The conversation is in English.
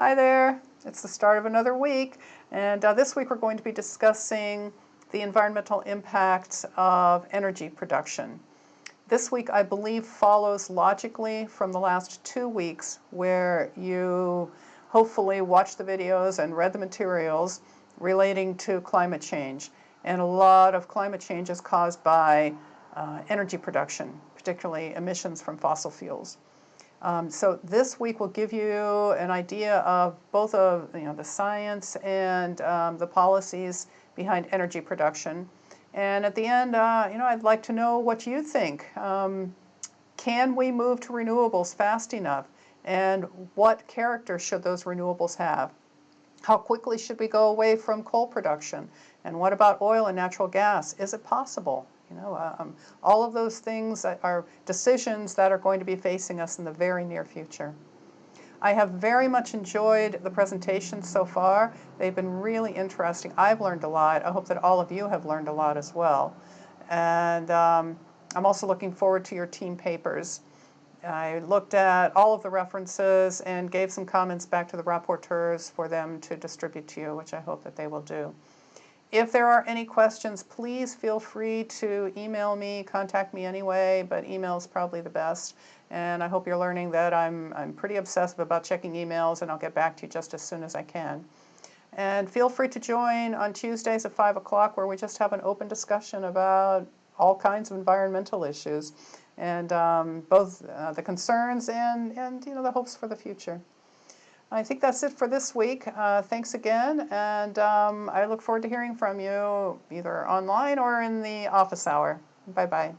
Hi there. It's the start of another week, and this week we're going to be discussing the environmental impacts of energy production. This week, I believe, follows logically from the last 2 weeks where you hopefully watched the videos and read the materials relating to climate change. And a lot of climate change is caused by energy production, particularly emissions from fossil fuels. So this week will give you an idea of both of the science and the policies behind energy production. And at the end, I'd like to know what you think. Can we move to renewables fast enough? And what character should those renewables have? How quickly should we go away from coal production? And what about oil and natural gas? Is it possible? All of those things are decisions that are going to be facing us in the very near future. I have very much enjoyed the presentations so far. They've been really interesting. I've learned a lot. I hope that all of you have learned a lot as well. And I'm also looking forward to your team papers. I looked at all of the references and gave some comments back to the rapporteurs for them to distribute to you, which I hope that they will do. If there are any questions, please feel free to email me, contact me anyway, but email is probably the best. And I hope you're learning that I'm pretty obsessive about checking emails, and I'll get back to you just as soon as I can. And feel free to join on Tuesdays at 5 o'clock, where we just have an open discussion about all kinds of environmental issues, and both the concerns and the hopes for the future. I think that's it for this week. Thanks again, and I look forward to hearing from you either online or in the office hour. Bye-bye.